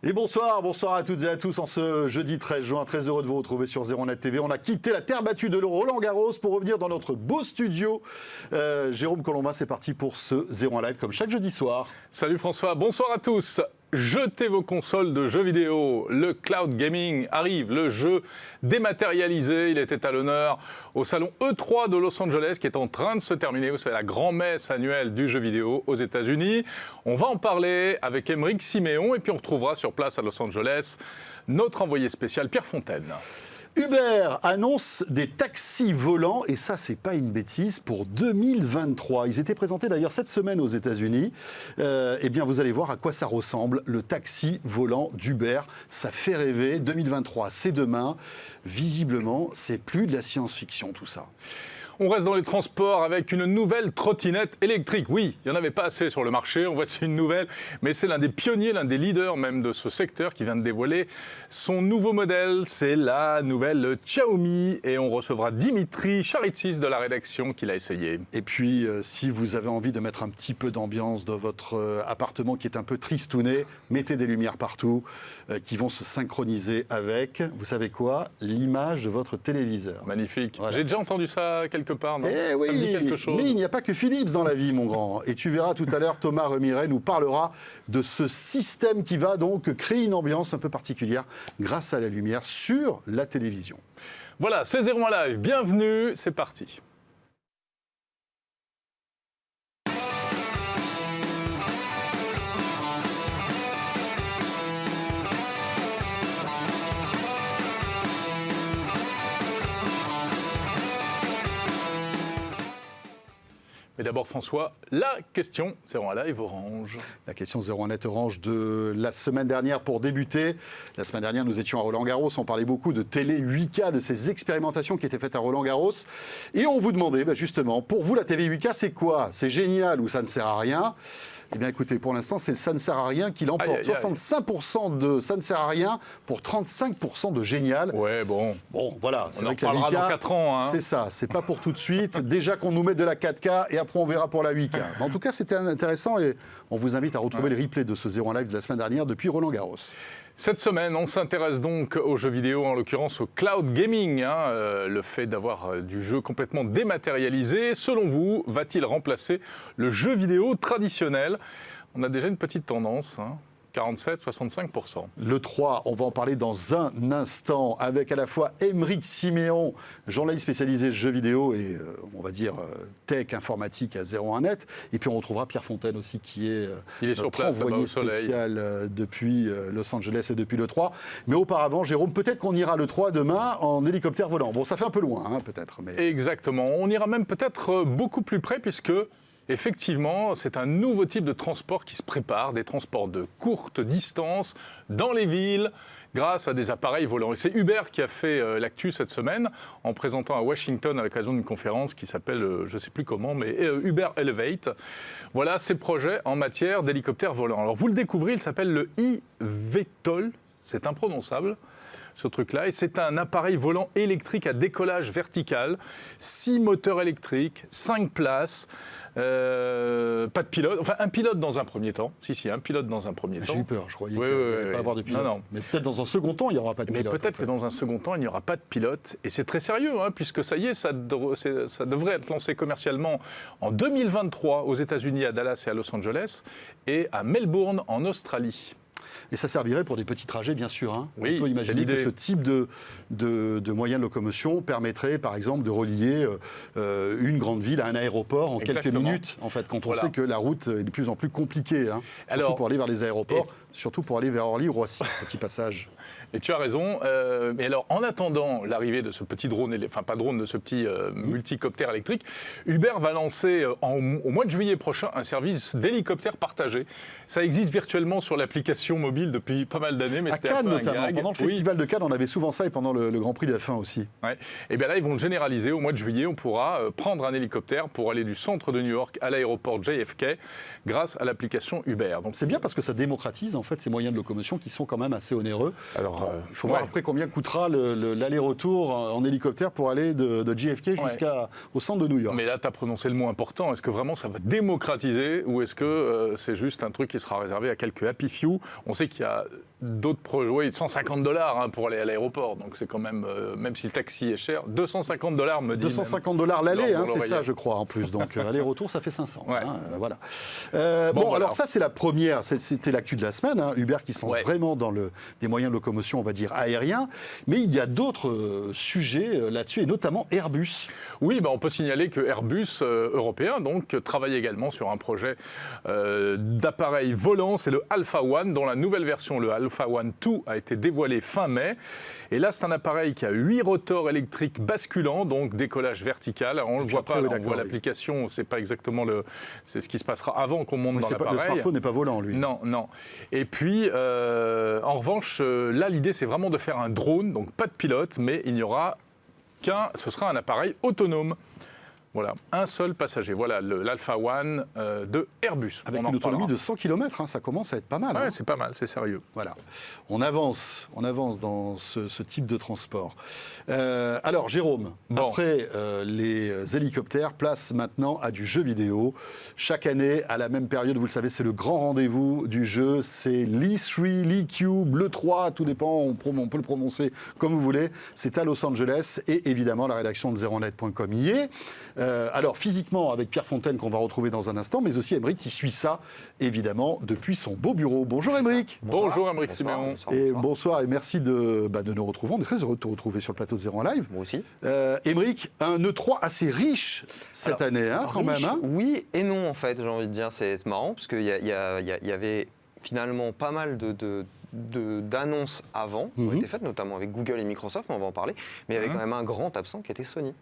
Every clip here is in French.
Et bonsoir à toutes et à tous en ce jeudi 13 juin. Très heureux de vous retrouver sur 01net TV. On a quitté la terre battue de Roland-Garros pour revenir dans notre beau studio. Jérôme Colombin, c'est parti pour ce 01 Live comme chaque jeudi soir. Salut François, bonsoir à tous. Jetez vos consoles de jeux vidéo. Le cloud gaming arrive, le jeu dématérialisé. Il était à l'honneur au salon E3 de Los Angeles qui est en train de se terminer. Vous savez, la grand-messe annuelle du jeu vidéo aux États-Unis. On va en parler avec Aymeric Siméon et puis on retrouvera sur place à Los Angeles notre envoyé spécial Pierre Fontaine. Uber annonce des taxis volants, et ça, c'est pas une bêtise, pour 2023. Ils étaient présentés d'ailleurs cette semaine aux États-Unis. Eh bien, vous allez voir à quoi ça ressemble, le taxi volant d'Uber. Ça fait rêver. 2023, c'est demain. Visiblement, c'est plus de la science-fiction, tout ça. On reste dans les transports avec une nouvelle trottinette électrique. Oui, il n'y en avait pas assez sur le marché, on voit c'est une nouvelle, mais c'est l'un des pionniers, l'un des leaders même de ce secteur qui vient de dévoiler son nouveau modèle. C'est la nouvelle Xiaomi et on recevra Dimitri Charitsis de la rédaction qui l'a essayé. Et puis, si vous avez envie de mettre un petit peu d'ambiance dans votre appartement qui est un peu tristouné, mettez des lumières partout qui vont se synchroniser avec, vous savez quoi, l'image de votre téléviseur. Magnifique. Voilà. J'ai déjà entendu ça quelque part, non? Eh oui, ça me dit quelque chose. Mais il n'y a pas que Philips dans la vie, mon grand. Et tu verras tout à l'heure, Thomas Remiret nous parlera de ce système qui va donc créer une ambiance un peu particulière grâce à la lumière sur la télévision. Voilà, c'est 01 Live. Bienvenue, c'est parti. Mais d'abord, François, la question 01 Live Orange. La question 01net Orange de la semaine dernière pour débuter. La semaine dernière, nous étions à Roland-Garros. On parlait beaucoup de télé 8K, de ces expérimentations qui étaient faites à Roland-Garros. Et on vous demandait, justement, pour vous, la TV 8K, c'est quoi? C'est génial ou ça ne sert à rien? Eh bien, écoutez, pour l'instant, c'est ça ne sert à rien qui l'emporte. 65% de ça ne sert à rien pour 35% de génial. Ouais, bon. Bon, voilà. On en reparlera dans 4 ans. Hein. C'est ça, c'est pas pour tout de suite. Déjà qu'on nous met de la 4K et après on verra pour la 8K. Mais en tout cas, c'était intéressant et on vous invite à retrouver le replay de ce 01 Live de la semaine dernière depuis Roland-Garros. Cette semaine, on s'intéresse donc aux jeux vidéo, en l'occurrence au cloud gaming, le fait d'avoir du jeu complètement dématérialisé. Selon vous, va-t-il remplacer le jeu vidéo traditionnel? On a déjà une petite tendance, 47-65%. Le 3, on va en parler dans un instant avec à la fois Aymeric Siméon, journaliste spécialisé jeux vidéo et on va dire tech informatique à 01net. Et puis on retrouvera Pierre Fontaine aussi qui est notre envoyé spécial depuis Los Angeles et depuis le 3. Mais auparavant, Jérôme, peut-être qu'on ira le 3 demain en hélicoptère volant. Bon, ça fait un peu loin, peut-être. Mais... Exactement. On ira même peut-être beaucoup plus près puisque... Effectivement, c'est un nouveau type de transport qui se prépare, des transports de courte distance dans les villes grâce à des appareils volants. Et c'est Uber qui a fait l'actu cette semaine en présentant à Washington à l'occasion d'une conférence qui s'appelle, je ne sais plus comment, mais Uber Elevate. Voilà ses projets en matière d'hélicoptères volants. Alors vous le découvrez, il s'appelle le eVTOL, c'est imprononçable. Ce truc-là, et c'est un appareil volant électrique à décollage vertical, 6 moteurs électriques, 5 places, pas de pilote, enfin un pilote dans un premier temps, un pilote dans un premier temps. J'ai eu peur, je croyais qu'il n'allait pas avoir de pilote. Non. Mais peut-être dans un second temps, il n'y aura pas de pilote. Mais peut-être que dans un second temps, il n'y aura pas de pilote, et c'est très sérieux, puisque ça y est, ça devrait être lancé commercialement en 2023 aux États-Unis, à Dallas et à Los Angeles, et à Melbourne en Australie. Et ça servirait pour des petits trajets, bien sûr. Oui, on peut imaginer que ce type de moyen de locomotion permettrait, par exemple, de relier une grande ville à un aéroport en quelques minutes, en fait, quand on sait que la route est de plus en plus compliquée, surtout pour aller vers les aéroports, surtout pour aller vers Orly ou Roissy, petit passage. Et tu as raison. Mais alors, en attendant l'arrivée de ce petit drone, enfin pas drone, de ce petit multicoptère électrique, Uber va lancer au mois de juillet prochain un service d'hélicoptère partagé. Ça existe virtuellement sur l'application mobile depuis pas mal d'années, mais à Cannes notamment. Pendant le festival de Cannes, on avait souvent ça et pendant le Grand Prix de la F1 aussi. Ouais. Et bien là, ils vont le généraliser. Au mois de juillet, on pourra prendre un hélicoptère pour aller du centre de New York à l'aéroport JFK grâce à l'application Uber. Donc c'est bien parce que ça démocratise en fait ces moyens de locomotion qui sont quand même assez onéreux. Alors, il faut voir après combien coûtera l'aller-retour en hélicoptère pour aller de JFK jusqu'au centre de New York. Mais là, tu as prononcé le mot important. Est-ce que vraiment ça va démocratiser ou est-ce que c'est juste un truc qui sera réservé à quelques happy few? On sait qu'il y a d'autres projets, oui, $150 pour aller à l'aéroport. Donc c'est quand même, même si le taxi est cher, $250 me dit. $250 l'aller, Lors de c'est ça, l'oreillette. je crois, en plus. Donc aller-retour, ça fait 500. Ouais. Voilà. Bon, voilà. Alors ça, c'est la première. C'était l'actu de la semaine. Uber qui se lance Ouais. vraiment dans des moyens de locomotion, on va dire, aériens. Mais il y a d'autres sujets là-dessus, et notamment Airbus. Oui, on peut signaler que Airbus européen donc, travaille également sur un projet d'appareil volant. C'est le Alpha One, dont la nouvelle version, le Alpha One 2, a été dévoilée fin mai. Et là, c'est un appareil qui a 8 rotors électriques basculants, donc décollage vertical. Alors, on ne le voit après, pas, oui, là, on voit d'accord, l'application, c'est pas exactement c'est ce qui se passera avant qu'on monte dans Le l'appareil. smartphone n'est pas volant, lui. Non. Et puis, en revanche, là, l'idée, c'est vraiment de faire un drone, donc pas de pilote, mais il n'y aura ce sera un appareil autonome. Voilà, un seul passager. Voilà, l'Alpha One de Airbus. Avec On en une autonomie reparlera. de 100 km, ça commence à être pas mal. Ouais, c'est pas mal, c'est sérieux. Voilà. On avance dans ce type de transport. Alors, Jérôme, Bon. après les hélicoptères, place maintenant à du jeu vidéo. Chaque année, à la même période, vous le savez, c'est le grand rendez-vous du jeu. C'est l'E3, l'E-Cube, l'E3, tout dépend, on peut le prononcer comme vous voulez. C'est à Los Angeles et évidemment, la rédaction de zeronet.com y est. Alors, physiquement, avec Pierre Fontaine, qu'on va retrouver dans un instant, mais aussi Aymeric qui suit ça, évidemment, depuis son beau bureau. Bonjour Aymeric. Bonjour, Aymeric Siméon. Et bonsoir et merci de nous retrouver. On est très heureux de te retrouver sur le plateau de Zéro en Live. Moi aussi. Aymeric, un E3 assez riche cette année, quand Riche, même. Oui et non, en fait, j'ai envie de dire. C'est marrant, parce qu'il y avait finalement pas mal d'annonces avant qui ont été faites, notamment avec Google et Microsoft, mais on va en parler. Mais il y avait quand même un grand absent qui était Sony.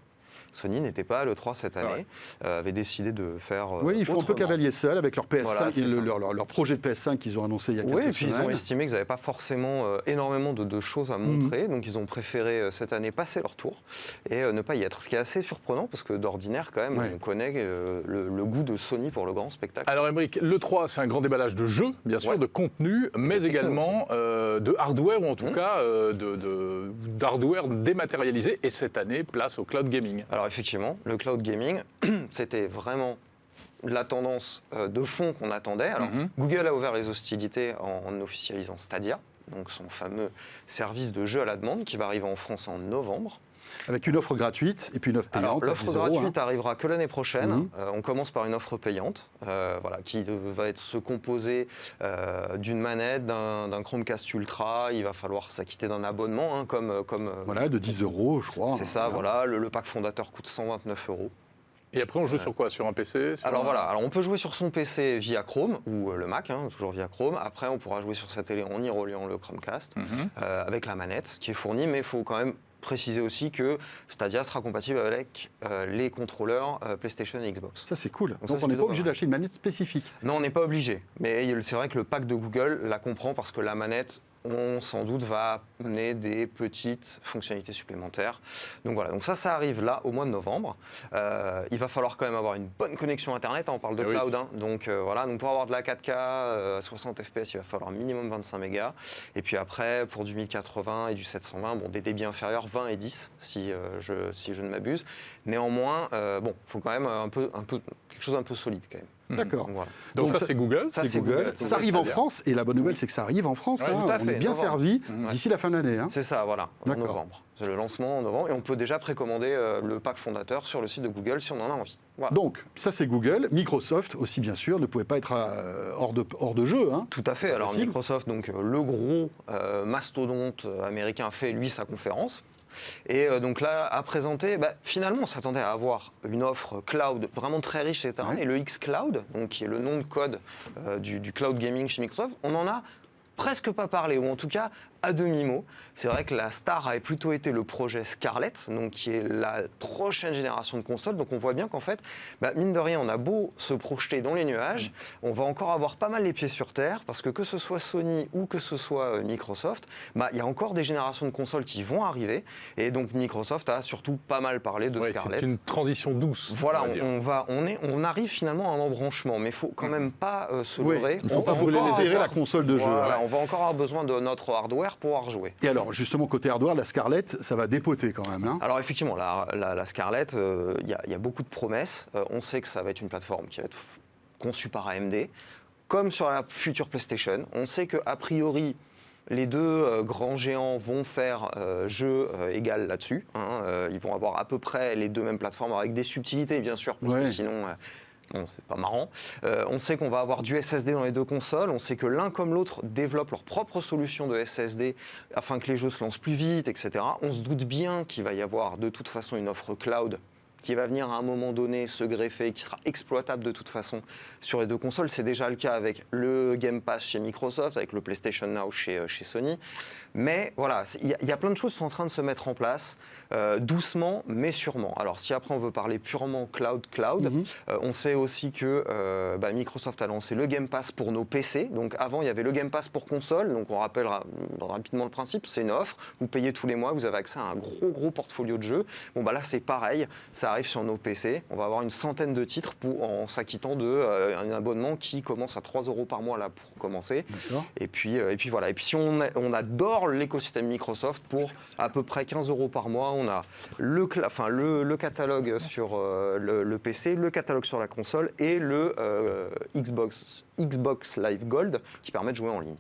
Sony n'était pas à l'E3 cette année, avait décidé de faire Oui, ils font un peu autrement. cavalier seul avec leur PS5, Voilà, c'est ça. leur projet de PS5 qu'ils ont annoncé il y a quelques Oui, et puis semaines. ils ont estimé qu'ils n'avaient pas forcément énormément de choses à montrer, donc ils ont préféré cette année passer leur tour et ne pas y être. Ce qui est assez surprenant, parce que d'ordinaire, quand même, on connaît le goût de Sony pour le grand spectacle. Alors, Aymeric, l'E3, c'est un grand déballage de jeux, bien sûr, de contenu, mais également de hardware, ou en tout cas d'hardware dématérialisé. Et cette année, place au cloud gaming. Alors effectivement, le cloud gaming, c'était vraiment la tendance de fond qu'on attendait. Alors, Google a ouvert les hostilités en officialisant Stadia, donc son fameux service de jeu à la demande qui va arriver en France en novembre. Avec une offre gratuite et puis une offre payante. Alors, l'offre à 10 €, gratuite arrivera que l'année prochaine. On commence par une offre payante, qui va se composer d'une manette, d'un Chromecast Ultra. Il va falloir s'acquitter d'un abonnement, Voilà, de 10 €, je crois. C'est ça, voilà. Le pack fondateur coûte 129 €. Et après, on joue sur quoi? Sur un PC? Alors on peut jouer sur son PC via Chrome ou le Mac, toujours via Chrome. Après, on pourra jouer sur sa télé en y reliant le Chromecast avec la manette qui est fournie, mais il faut quand même préciser aussi que Stadia sera compatible avec les contrôleurs PlayStation et Xbox. Ça, c'est cool. Donc Donc ça, on n'est c'est pas obligé plutôt d'acheter une manette spécifique. Non, on n'est pas obligé. Mais c'est vrai que le pack de Google la comprend parce que la manette, sans doute, va amener des petites fonctionnalités supplémentaires. Donc voilà, donc ça arrive là au mois de novembre. Il va falloir quand même avoir une bonne connexion Internet, on parle de cloud. Donc voilà, donc pour avoir de la 4K, 60 FPS, il va falloir minimum 25 mégas. Et puis après, pour du 1080 et du 720, des débits inférieurs, 20 et 10 si je ne m'abuse. Néanmoins, il faut quand même quelque chose un peu solide quand même. D'accord. Voilà. Donc ça, c'est Google. Ça, c'est Google. Google. Ça arrive en France, et la bonne nouvelle, c'est que ça arrive en France. Ouais, tout à On fait, est bien novembre. servi d'ici la fin de l'année. C'est ça, voilà, en D'accord. novembre. C'est le lancement en novembre et on peut déjà précommander le pack fondateur sur le site de Google si on en a envie. Voilà. Donc, ça c'est Google. Microsoft aussi, bien sûr, ne pouvait pas être hors de jeu. Tout à fait. Alors Possible. Microsoft, donc le gros mastodonte américain, fait lui sa conférence. Et donc là, a présenté, finalement, on s'attendait à avoir une offre cloud vraiment très riche, etc. Ouais. Et le xCloud, donc, qui est le nom de code du cloud gaming chez Microsoft, on en a presque pas parlé, ou en tout cas à demi-mot. C'est vrai que la star avait plutôt été le projet Scarlett, donc qui est la prochaine génération de consoles. Donc on voit bien qu'en fait, mine de rien, on a beau se projeter dans les nuages, on va encore avoir pas mal les pieds sur terre, parce que ce soit Sony ou que ce soit Microsoft, il y a encore des générations de consoles qui vont arriver. Et donc Microsoft a surtout pas mal parlé de Scarlett. C'est une transition douce. Voilà, on arrive finalement à un embranchement, mais il faut quand même pas se leurrer. Il ne faut pas déterrer la console de jeu. Voilà, on va encore avoir besoin de notre hardware pour pouvoir jouer. Et alors, justement, côté hardware, la Scarlett, ça va dépoter quand même. Alors effectivement, la Scarlett, il y a beaucoup de promesses. On sait que ça va être une plateforme qui va être conçue par AMD, comme sur la future PlayStation. On sait qu'a priori, Les deux grands géants vont faire jeu égal là-dessus. Ils vont avoir à peu près les deux mêmes plateformes, avec des subtilités bien sûr, parce que sinon... Bon, c'est pas marrant. On sait qu'on va avoir du SSD dans les deux consoles. On sait que l'un comme l'autre développent leur propre solution de SSD afin que les jeux se lancent plus vite, etc. On se doute bien qu'il va y avoir de toute façon une offre cloud qui va venir à un moment donné se greffer, qui sera exploitable de toute façon sur les deux consoles. C'est déjà le cas avec le Game Pass chez Microsoft, avec le PlayStation Now chez Sony. Mais voilà, il y a plein de choses qui sont en train de se mettre en place, doucement mais sûrement. Alors si après on veut parler purement cloud, on sait aussi que Microsoft a lancé le Game Pass pour nos PC. Donc avant il y avait le Game Pass pour console, donc on rappelle rapidement le principe, c'est une offre, vous payez tous les mois, vous avez accès à un gros portfolio de jeux. Bon là c'est pareil, ça arrive sur nos PC, on va avoir une centaine de titres en s'acquittant d'un abonnement qui commence à 3 € par mois là pour commencer. Et puis voilà, et puis si on adore l'écosystème Microsoft, pour à peu près 15 € par mois, on a le catalogue sur le PC, le catalogue sur la console et le Xbox Live Gold qui permet de jouer en ligne.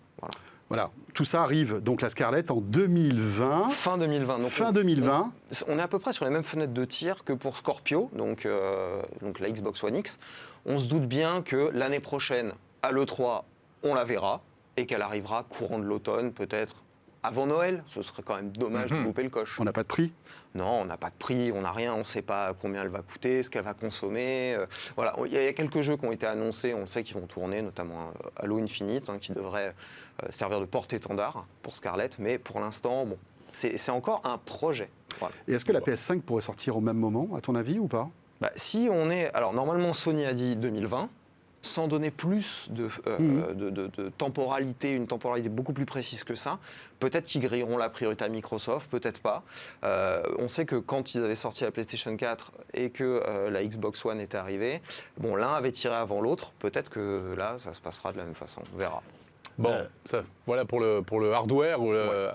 Voilà, tout ça arrive, donc la Scarlett, en 2020. Fin 2020. Donc fin 2020. On est à peu près sur les mêmes fenêtres de tir que pour Scorpio, donc la Xbox One X. On se doute bien que l'année prochaine, à l'E3, on la verra et qu'elle arrivera courant de l'automne, peut-être avant Noël. Ce serait quand même dommage de louper le coche. On n'a pas de prix ? Non, on n'a pas de prix, on n'a rien, on ne sait pas combien elle va coûter, ce qu'elle va consommer. Voilà, il y a quelques jeux qui ont été annoncés, on sait qu'ils vont tourner, notamment Halo Infinite, qui devrait servir de porte-étendard pour Scarlett, mais pour l'instant, bon, c'est encore un projet. Voilà. Et est-ce que la PS5 pourrait sortir au même moment, à ton avis, ou pas ? Si on est... Alors, normalement, Sony a dit 2020. Sans donner plus de temporalité, une temporalité beaucoup plus précise que ça. Peut-être qu'ils grilleront la priorité à Microsoft, peut-être pas. On sait que quand ils avaient sorti la PlayStation 4 et que la Xbox One était arrivée, bon, l'un avait tiré avant l'autre. Peut-être que là, ça se passera de la même façon. On verra. Bon, ça, voilà pour le hardware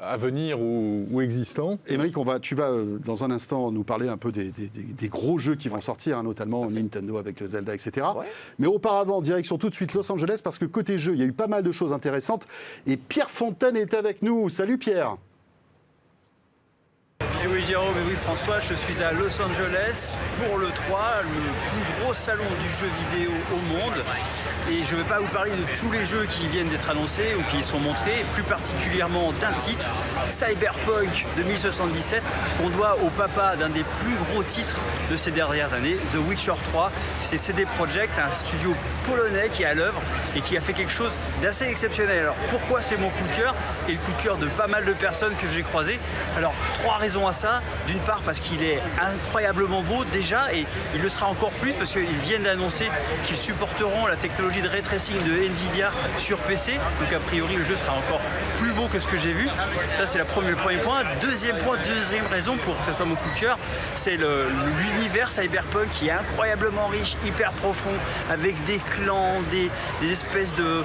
à venir ou existant. Émeric, tu vas dans un instant nous parler un peu des gros jeux qui vont sortir, notamment Nintendo avec le Zelda, etc. Mais auparavant, direction tout de suite Los Angeles, parce que côté jeu, il y a eu pas mal de choses intéressantes. Et Pierre Fontaine est avec nous. Salut Pierre. Et oui Jérôme, et oui François, je suis à Los Angeles pour le 3, le plus gros salon du jeu vidéo au monde. Et je ne vais pas vous parler de tous les jeux qui viennent d'être annoncés ou qui sont montrés, plus particulièrement d'un titre, Cyberpunk 2077, qu'on doit au papa d'un des plus gros titres de ces dernières années, The Witcher 3. C'est CD Projekt, un studio polonais qui est à l'œuvre et qui a fait quelque chose d'assez exceptionnel. Alors pourquoi c'est mon coup de cœur et le coup de cœur de pas mal de personnes que j'ai croisées? Alors 3 raisons à ça. D'une part parce qu'il est incroyablement beau déjà, et il le sera encore plus parce qu'ils viennent d'annoncer qu'ils supporteront la technologie de ray tracing de Nvidia sur PC. Donc a priori le jeu sera encore plus beau que ce que j'ai vu. Ça c'est le premier point. Deuxième raison pour que ce soit mon coup de cœur, c'est l'univers Cyberpunk qui est incroyablement riche, hyper profond, avec des clans, des espèces de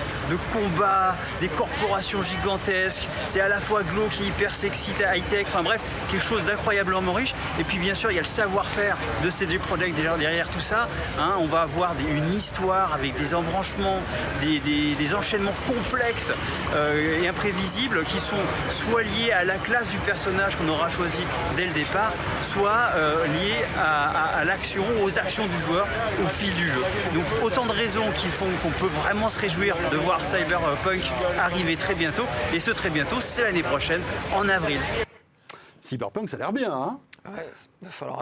combats, des corporations gigantesques. C'est à la fois glauque et hyper sexy, high-tech, enfin bref, quelque chose d'incroyablement riche. Et puis bien sûr il y a le savoir-faire de CD Projekt derrière tout ça. On va avoir une histoire avec des embranchements, des enchaînements complexes et imprévisibles qui sont soit liés à la classe du personnage qu'on aura choisi dès le départ, soit liés à l'action, aux actions du joueur au fil du jeu. Donc autant de raisons qui font qu'on peut vraiment se réjouir de voir Cyberpunk arriver très bientôt, et ce très bientôt c'est l'année prochaine, en avril. Cyberpunk, ça a l'air bien, hein ?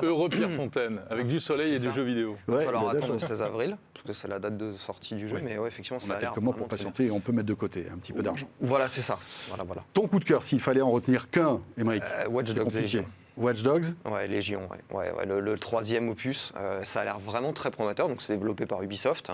Heureux Pierre Fontaine, avec du soleil et du jeu vidéo. Il va falloir attendre le 16 avril, parce que c'est la date de sortie du jeu, mais effectivement, ça a l'air. Quelques mois pour patienter et on peut mettre de côté un petit peu d'argent. Voilà, c'est ça. Voilà. Ton coup de cœur, s'il fallait en retenir qu'un, Émeric, Watch Dogs Légion. Watch Dogs ? Ouais, Légion, le 3e opus, ça a l'air vraiment très prometteur, donc c'est développé par Ubisoft.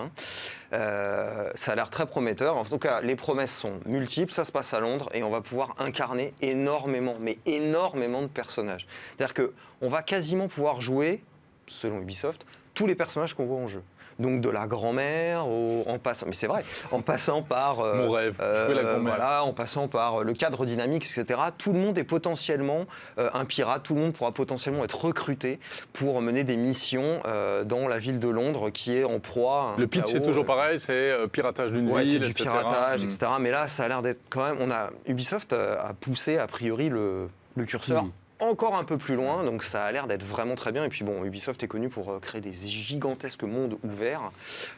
Ça a l'air très prometteur. En tout cas, les promesses sont multiples, ça se passe à Londres et on va pouvoir incarner énormément de personnages. C'est-à-dire qu'on va quasiment pouvoir jouer, selon Ubisoft, tous les personnages qu'on voit en jeu. donc de la grand-mère, en passant, mais c'est vrai, en passant par Mon rêve, jouer la grand-mère. voilà, en passant par le cadre dynamique, etc. Tout le monde est potentiellement un pirate, tout le monde pourra potentiellement être recruté pour mener des missions dans la ville de Londres qui est en proie. Le pitch c'est toujours pareil, c'est piratage d'une Ouais, ville, c'est du etc. piratage, etc. Mais là, ça a l'air d'être quand même. Ubisoft a poussé a priori le curseur encore un peu plus loin, donc ça a l'air d'être vraiment très bien. Et puis bon, Ubisoft est connu pour créer des gigantesques mondes ouverts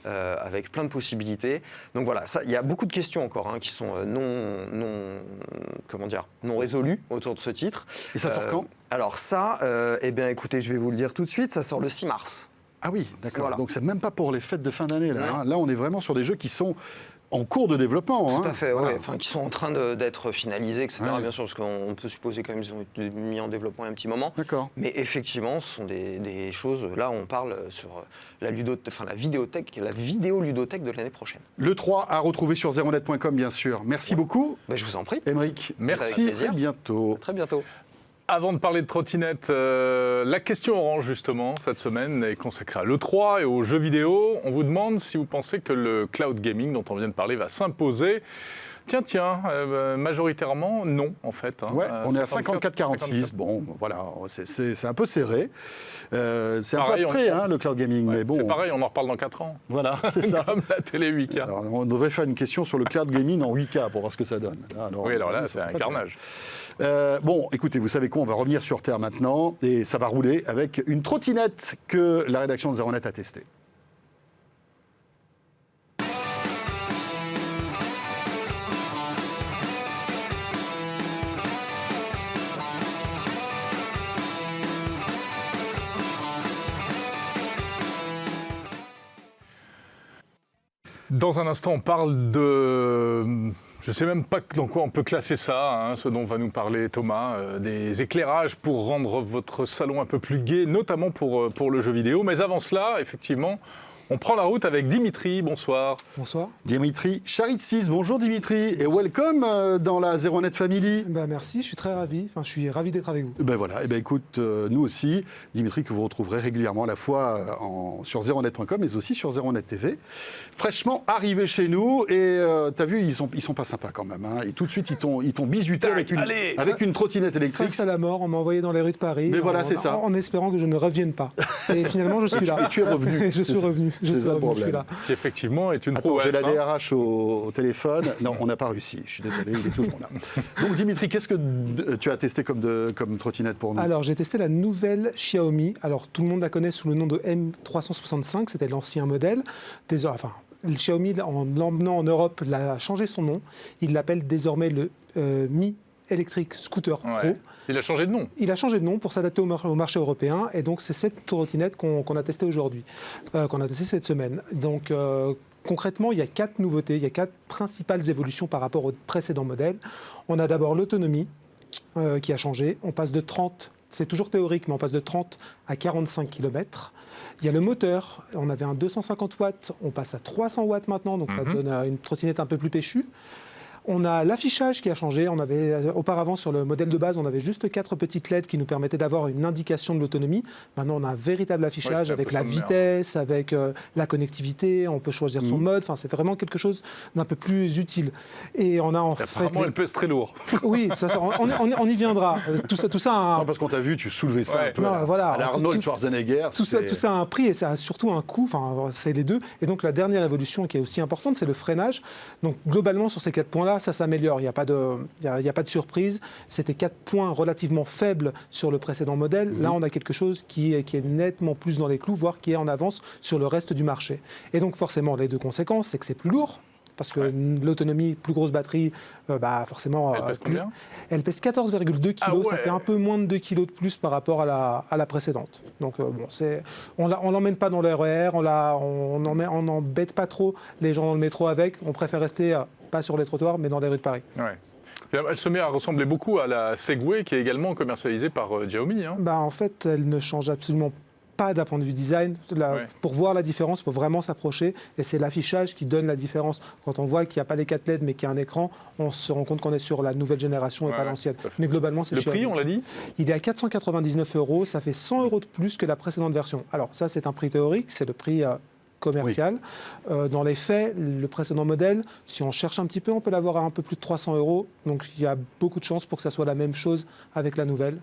avec plein de possibilités. Donc voilà, il y a beaucoup de questions encore qui sont non résolues autour de ce titre. Et ça sort quand ? Alors ça, eh bien écoutez, je vais vous le dire tout de suite, ça sort le 6 mars. Ah oui, d'accord. Voilà. Donc c'est même pas pour les fêtes de fin d'année là. Non. Hein. Là, on est vraiment sur des jeux qui sont en cours de développement. Tout à fait, Voilà. ouais. Enfin, qui sont en train d'être finalisés, etc. Ouais. Bien sûr, parce qu'on peut supposer quand même qu'ils ont été mis en développement il y a un petit moment. D'accord. Mais effectivement, ce sont des choses. Là, on parle sur la vidéothèque, la vidéo-ludothèque de l'année prochaine. Le 3 à retrouver sur zeronet.com, bien sûr. Merci beaucoup, Ben, je vous en prie. Aymeric. Merci. Avec plaisir. À bientôt. À très bientôt. Avant de parler de trottinette, la question orange justement cette semaine est consacrée à l'E3 et aux jeux vidéo. On vous demande si vous pensez que le cloud gaming dont on vient de parler va s'imposer. Tiens, majoritairement non en fait. Ouais, on est à 54. 54-46. Bon, voilà, c'est un peu serré. C'est un peu Pareil, abstrait, le cloud gaming, Ouais, mais bon. c'est pareil, on en reparle dans 4 ans. Voilà, c'est ça. Comme la télé 8K. Alors, on devrait faire une question sur le cloud gaming en 8K pour voir ce que ça donne. Oui, alors là, ça c'est serait un pas carnage. bon, écoutez, vous savez quoi, on va revenir sur Terre maintenant et ça va rouler avec une trottinette que la rédaction de Zeronet a testée. Dans un instant, on parle de... Je ne sais même pas dans quoi on peut classer ça, ce dont va nous parler Thomas, des éclairages pour rendre votre salon un peu plus gai, notamment pour le jeu vidéo. Mais avant cela, effectivement, on prend la route avec Dimitri. Bonsoir. Bonsoir. Dimitri Charitsis, bonjour Dimitri et welcome dans la Zeronet Family. Merci, je suis très ravi. Enfin, je suis ravi d'être avec vous. Ben voilà, écoute, nous aussi, Dimitri, que vous retrouverez régulièrement à la fois sur zeronet.com, mais aussi sur Zeronet TV. Fraîchement arrivé chez nous, et t'as vu, ils sont pas sympas quand même. Et tout de suite, ils t'ont bisuté avec une trottinette électrique. Face à la mort, on m'a envoyé dans les rues de Paris. Mais voilà, c'est ça. En espérant que je ne revienne pas. Et finalement, je suis là. Et tu es revenu. Je suis revenu. C'est ça le Je suis problème. là. Qui effectivement est une Attends, prouesse. j'ai la DRH au téléphone. Non, on n'a pas réussi. Je suis désolé, il est toujours là. Donc Dimitri, qu'est-ce que tu as testé comme trottinette pour nous? Alors, j'ai testé la nouvelle Xiaomi. Alors, tout le monde la connaît sous le nom de M365. C'était l'ancien modèle. Le Xiaomi, en l'emmenant en Europe, a changé son nom. Il l'appelle désormais le Mi Electric Scooter Pro. Ouais. Il a changé de nom. Il a changé de nom pour s'adapter au marché européen, et donc c'est cette trottinette qu'on a testée aujourd'hui, qu'on a testée cette semaine. Donc concrètement, il y a 4 nouveautés, il y a 4 principales évolutions par rapport au précédent modèle. On a d'abord l'autonomie qui a changé. On passe de 30, c'est toujours théorique, mais on passe de 30 à 45 km. Il y a le moteur, on avait un 250 watts, on passe à 300 watts maintenant, donc ça donne une trottinette un peu plus péchue. On a l'affichage qui a changé. On avait, auparavant, sur le modèle de base, on avait juste 4 petites LED qui nous permettaient d'avoir une indication de l'autonomie. Maintenant, on a un véritable affichage avec la vitesse, avec la connectivité. On peut choisir son mode. Enfin, c'est vraiment quelque chose d'un peu plus utile. Et on a en Apparemment, elle pèse très lourd. Oui, on y viendra. Tout ça Non, parce qu'on t'a vu, tu soulevais ça un peu non, voilà. à la Arnold Schwarzenegger. Tout ça a un prix et ça a surtout un coût. Enfin, c'est les deux. Et donc, la dernière évolution qui est aussi importante, c'est le freinage. Donc, globalement, sur ces 4 points-là, ça s'améliore. Il n'y a pas de surprise. C'était 4 points relativement faibles sur le précédent modèle. Là, on a quelque chose qui est nettement plus dans les clous, voire qui est en avance sur le reste du marché. Et donc, forcément, les deux conséquences, c'est que c'est plus lourd. Parce que l'autonomie, plus grosse batterie, forcément... Elle pèse combien ? Elle pèse 14,2 kg, ça fait un peu moins de 2 kg de plus par rapport à la précédente. Donc on l'emmène pas dans le RER, on n'embête pas trop les gens dans le métro avec, on préfère rester pas sur les trottoirs mais dans les rues de Paris. Ouais. Elle se met à ressembler beaucoup à la Segway qui est également commercialisée par Xiaomi. En fait, elle ne change absolument pas d'un point de vue design. Pour voir la différence, il faut vraiment s'approcher et c'est l'affichage qui donne la différence. Quand on voit qu'il n'y a pas les 4 LED mais qu'il y a un écran, on se rend compte qu'on est sur la nouvelle génération et pas l'ancienne. Mais globalement, c'est le Xiaomi. prix, on l'a dit ? Il est à 499 €, ça fait 100 € de plus que la précédente version. Alors ça, c'est un prix théorique, c'est le prix commercial. Dans les faits, le précédent modèle, si on cherche un petit peu, on peut l'avoir à un peu plus de 300 €. Donc il y a beaucoup de chances pour que ça soit la même chose avec la nouvelle.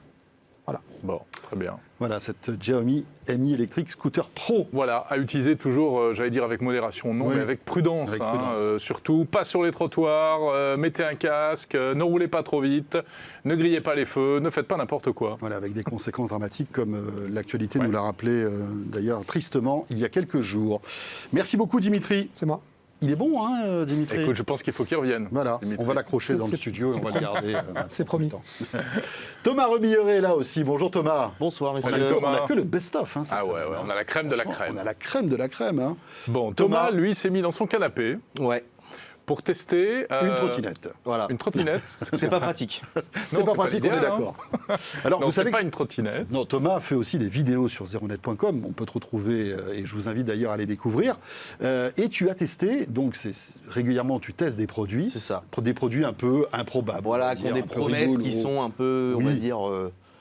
Voilà. Bon, très bien. Voilà, cette Xiaomi Mi Electric Scooter Pro. Voilà, à utiliser toujours, j'allais dire avec modération, non, Oui. mais avec prudence. Avec hein, prudence. surtout, pas sur les trottoirs, mettez un casque, ne roulez pas trop vite, ne grillez pas les feux, ne faites pas n'importe quoi. Voilà, avec des conséquences dramatiques comme l'actualité Ouais. nous l'a rappelé d'ailleurs tristement il y a quelques jours. Merci beaucoup Dimitri. C'est moi. Il est bon, hein, Dimitri. Écoute, je pense qu'il faut qu'il revienne. Voilà, Dimitri. on va l'accrocher dans le C'est- studio et on va le garder. C'est promis. tout le temps. Thomas Remilleret est là aussi. Bonjour Thomas. Bonsoir, On Salut, a, Thomas. on a que le best-of. Hein, cette Ah ouais, semaine, ouais, hein. on a la crème de la Franchement, crème. On a la crème de la crème. Hein. Bon, Thomas. Thomas, lui, s'est mis dans son canapé Ouais, pour tester... Une trottinette. voilà. Une trottinette. C'est pas pratique. C'est pas pratique, on est l'idéal, hein. d'accord. Alors, Non, vous c'est savez pas une trottinette. Non, Thomas fait aussi des vidéos sur zeronet.com. On peut te retrouver et je vous invite d'ailleurs à les découvrir. Et tu as testé, donc régulièrement tu testes des produits, C'est ça. des produits un peu improbables. on Voilà, va qui dire, ont des un peu promesses rigolos. qui sont un peu, on Oui. va dire,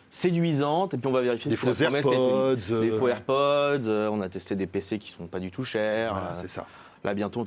séduisantes. Et puis on va vérifier Des si la faux promesse est AirPods. tenue. Des faux AirPods. On a testé des PC qui sont pas du tout chers. Voilà, c'est ça. Là, bientôt,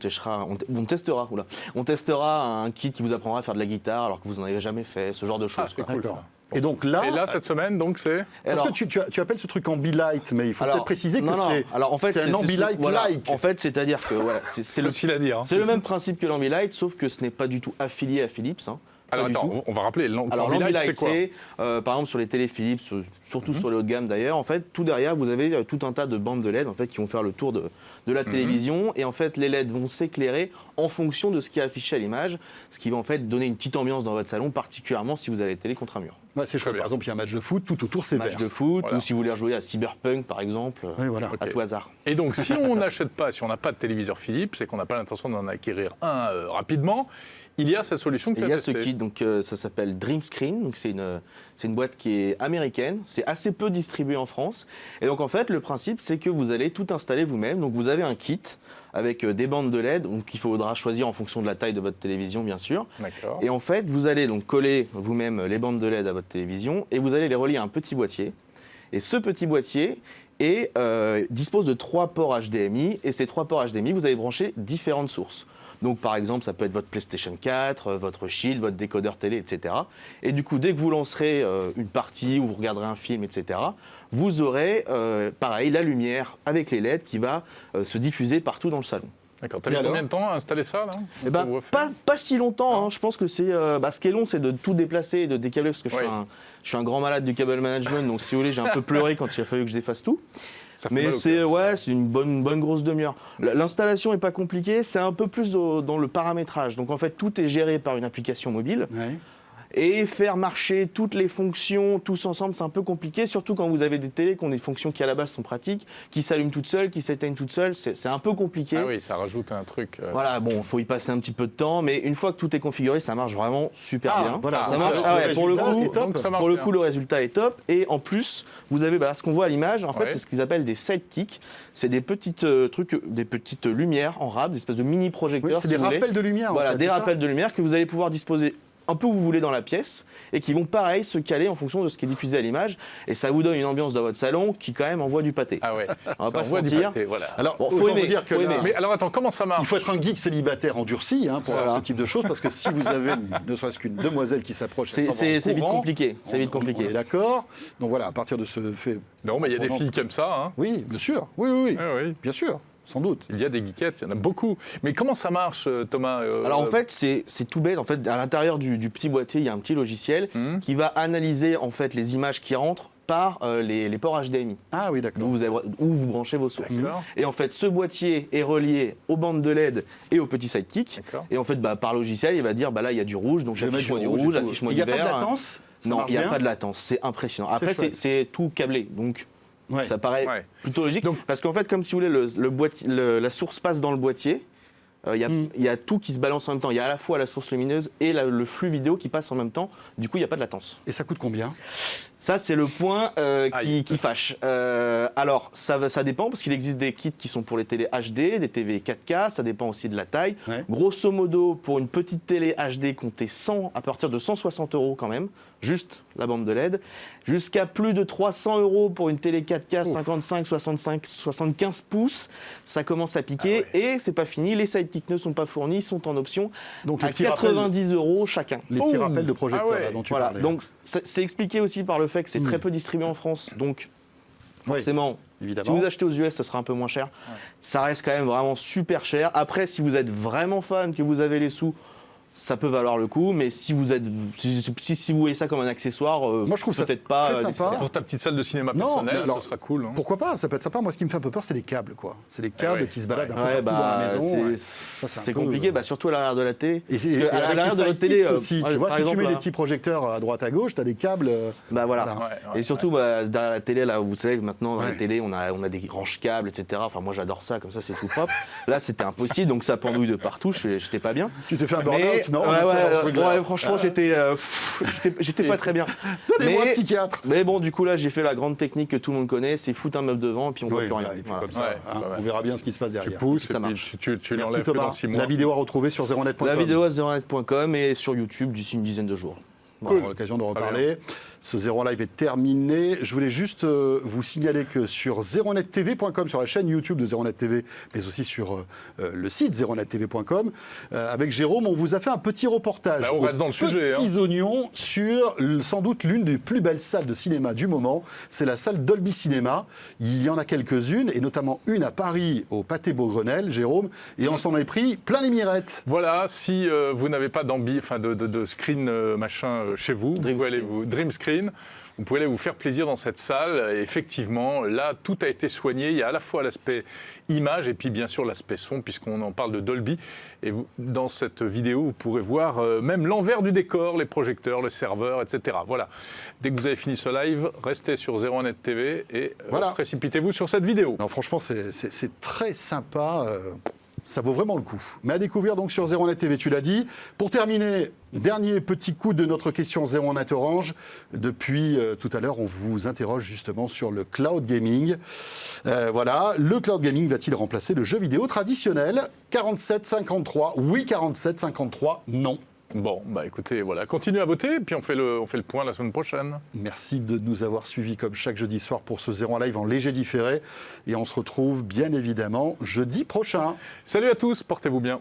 on testera un kit qui vous apprendra à faire de la guitare alors que vous n'en avez jamais fait. Ce genre de choses. Ah, c'est quoi. cool. D'accord. ça. Et donc là, Et là, cette semaine, donc, c'est... parce Alors- que tu appelles ce truc Ambilight, mais il faut alors, peut-être préciser que non, non. c'est Alors, en fait, c'est un Ambilight-like. voilà. En fait, c'est-à-dire que voilà, c'est le facile à dire. hein. C'est le même principe que l'Ambilight, sauf que ce n'est pas du tout affilié à Philips. Hein. Pas Alors du attends, tout. on va rappeler, Alors l'Ambilight, c'est l'Ambilight, quoi c'est par exemple sur les télé Philips, surtout sur les haut de gamme d'ailleurs, en fait, tout derrière, vous avez tout un tas de bandes de LED en fait, qui vont faire le tour de la télévision. Et en fait, les LED vont s'éclairer en fonction de ce qui est affiché à l'image, ce qui va en fait donner une petite ambiance dans votre salon, particulièrement si vous avez la télé contre un mur. Ouais, c'est chouette. bien. Par exemple, il y a un match de foot, tout autour c'est Match vert. de foot, Voilà. ou si vous voulez jouer à Cyberpunk par exemple, Oui, voilà. à Ok. tout hasard. Et donc, si on n'achète pas, si on n'a pas de téléviseur Philips et qu'on n'a pas l'intention d'en acquérir un rapidement, il y a cette solution que Et tu il y as a ce testée. kit, donc ça s'appelle Dream Screen, donc c'est une boîte qui est américaine, c'est assez peu distribué en France. Et donc en fait, le principe, c'est que vous allez tout installer vous-même. Donc vous avez un kit avec des bandes de LED, donc il faudra choisir en fonction de la taille de votre télévision, bien sûr. D'accord. Et en fait, vous allez donc coller vous-même les bandes de LED à votre télévision et vous allez les relier à un petit boîtier. Et ce petit boîtier dispose de 3 ports HDMI. Et ces 3 ports HDMI, vous allez brancher différentes sources. Donc par exemple, ça peut être votre PlayStation 4, votre Shield, votre décodeur télé, etc. Et du coup, dès que vous lancerez une partie ou vous regarderez un film, etc., vous aurez, pareil, la lumière avec les LED qui va se diffuser partout dans le salon. D'accord. T'as Et mis alors combien de temps à installer ça, là Eh ben, Pour refaire pas si longtemps, hein. Je pense que c'est. Ce qui est long, c'est de tout déplacer et de décabler, parce que Oui. je suis un grand malade du cable management, donc si vous voulez, j'ai un peu pleuré quand il a fallu que je défasse tout. Ça fait Mais mal au c'est cœur. c'est une bonne grosse demi-heure. L'installation n'est pas compliquée, c'est un peu plus dans le paramétrage. Donc en fait, tout est géré par une application mobile. Ouais. Et faire marcher toutes les fonctions tous ensemble, c'est un peu compliqué, surtout quand vous avez des télés qui ont des fonctions qui à la base sont pratiques, qui s'allument toutes seules, qui s'éteignent toutes seules, c'est un peu compliqué. Ah oui, ça rajoute un truc. Voilà, bon, faut y passer un petit peu de temps, mais une fois que tout est configuré, ça marche vraiment super Ah, bien. voilà. Ça Donc, marche. le Ah ouais, pour le résultat coup, est top. donc ça marche pour le bien. coup, le résultat est top. Et en plus, vous avez ce qu'on voit à l'image. En fait, Ouais. c'est ce qu'ils appellent des sidekicks. C'est des petites des petites lumières en rab, des espèces de mini Oui, projecteurs. c'est si des vous voulez. rappels de lumière. en Voilà, fait, des c'est ça rappels de lumière que vous allez pouvoir disposer un peu où vous voulez dans la pièce et qui vont pareil se caler en fonction de ce qui est diffusé à l'image. Et ça vous donne une ambiance dans votre salon qui quand même envoie du pâté. Ah ouais. On va pas se envoie du mentir. pâté, voilà. Alors, Bon, autant faut vous aimer, dire que faut là, aimer. Mais alors attends, comment ça marche il faut être un geek célibataire endurci pour Voilà. avoir ce type de choses, parce que si vous avez ne serait-ce qu'une demoiselle qui s'approche, elle s'en va en C'est vite courant. compliqué. C'est vite On est compliqué. d'accord. Donc voilà, à partir de ce fait. Non, mais il y a des Bon, filles qui aiment ça. Hein. Oui, bien sûr. Oui, oui, oui. Ah oui. Bien sûr, sans doute. Il y a des geekettes, il y en a beaucoup. Mais comment ça marche, Thomas Alors en fait, c'est tout bête. En fait, à l'intérieur du petit boîtier, il y a un petit logiciel Mhm. qui va analyser en fait les images qui rentrent par les ports HDMI, Ah oui, d'accord. où vous branchez vos sources. D'accord. Et en fait, ce boîtier est relié aux bandes de LED et au petit sidekick. D'accord. Et en fait, par logiciel, il va dire là, il y a du rouge, donc Je vais mettre affiche-moi du du rouge rouge, et tout. affiche-moi Il du n'y a vert. pas de latence. Ça Non, marche il n'y a bien pas de latence. C'est impressionnant. Après, chouette. c'est tout câblé, donc Ouais. ça paraît Ouais. plutôt logique. Donc- parce qu'en fait, comme si vous voulez, la source passe dans le boîtier. Il y a tout qui se balance en même temps. Il y a à la fois la source lumineuse et le flux vidéo qui passe en même temps. Du coup, il n'y a pas de latence. Et ça coûte combien Ça, c'est le point Aïe. qui fâche. Alors, ça dépend, parce qu'il existe des kits qui sont pour les télé HD, des TV 4K, ça dépend aussi de la taille. Ouais. Grosso modo, pour une petite télé HD, comptez 100, à partir de 160 € quand même, juste la bande de LED, jusqu'à plus de 300 € pour une télé 4K 55, 65, 75 pouces, ça commence à piquer, et c'est pas fini, les sidekicks ne sont pas fournis, sont en option, Donc, à 90 € chacun. Les petits Oh. rappels de projecteurs Ah ouais. là, dont tu Voilà, parlais. donc c'est expliqué aussi par le fait que c'est très peu distribué en France, donc Oui, forcément, évidemment. si vous achetez aux US, ce sera un peu moins cher. Ça reste quand même vraiment super cher. Après, si vous êtes vraiment fan, que vous avez les sous, ça peut valoir le coup, mais si vous voyez ça comme un accessoire, Moi, je trouve ça peut-être pas très sympa. nécessaire. Pour ta petite salle de cinéma Non, personnelle, mais alors, ce sera cool. Hein. Pourquoi pas? Ça peut être sympa. Moi, ce qui me fait un peu peur, c'est les câbles, quoi. C'est les câbles ouais. qui se baladent un peu Ouais, partout dans la maison. Ouais. c'est Ça, un c'est peu- compliqué, surtout à l'arrière de la télé. Et, Parce que à avec l'arrière les de votre télé sidekicks aussi, tu vois, par si tu exemple, mets des là, petits projecteurs à droite à gauche, tu as des câbles. bah voilà. Voilà. Ouais, Et surtout, derrière la télé, là, vous savez que maintenant, dans Ouais. la télé, on a des ranges câbles, etc. Enfin, moi, j'adore ça, comme ça, c'est tout propre. Là, c'était impossible, donc ça pendouille de partout, j'étais pas bien. Tu t'es fait un Mais, burn-out, non? franchement, j'étais pas très bien. Donnez-moi un Mais- psychiatre. Mais bon, du coup, là, j'ai fait la grande technique que tout le monde connaît, c'est foutre un meuble devant et puis on voit Oui, plus rien. voilà, et puis Voilà. comme ça, Ouais, hein, ouais. on verra bien ce qui se passe Tu derrière. pousses ça et puis marche. tu Merci l'enlèves que Thomas. dans 6 mois. La vidéo à retrouver sur zeronet.com. La vidéo à zeronet.com et sur YouTube d'ici une dizaine de jours. Bon, on aura l'occasion de reparler. Ce Zéro Live est terminé. Je voulais juste vous signaler que sur zeronettv.com, sur la chaîne YouTube de Zeronet TV, mais aussi sur le site zeronettv.com, avec Jérôme, on vous a fait un petit reportage. Bah, on reste dans le sujet, Petits oignons sur sans doute l'une des plus belles salles de cinéma du moment. C'est la salle Dolby Cinéma. Il y en a quelques-unes, et notamment une à Paris, au Pâté Beaugrenelle, Jérôme, et on s'en est pris plein les mirettes. Voilà, si vous n'avez pas de screen machin chez vous, Dream Screen, vous pouvez aller vous faire plaisir dans cette salle. Et effectivement, là, tout a été soigné. Il y a à la fois l'aspect image et puis bien sûr l'aspect son, puisqu'on en parle de Dolby. Et dans cette vidéo, vous pourrez voir même l'envers du décor, les projecteurs, le serveur, etc. Voilà. Dès que vous avez fini ce live, restez sur Zeronet TV et Voilà. précipitez-vous sur cette vidéo. Non, franchement, c'est très sympa. Ça vaut vraiment le coup. Mais à découvrir donc sur Zeronet TV, tu l'as dit. Pour terminer, dernier petit coup de notre question Zeronet Orange. Depuis tout à l'heure, on vous interroge justement sur le cloud gaming. Voilà, le cloud gaming va-t-il remplacer le jeu vidéo traditionnel? 47-53, oui 47-53, non. Bon, bah écoutez, voilà, continuez à voter, et puis on fait le point la semaine prochaine. Merci de nous avoir suivis comme chaque jeudi soir pour ce Zéro Live en léger différé. Et on se retrouve bien évidemment jeudi prochain. Salut à tous, portez-vous bien.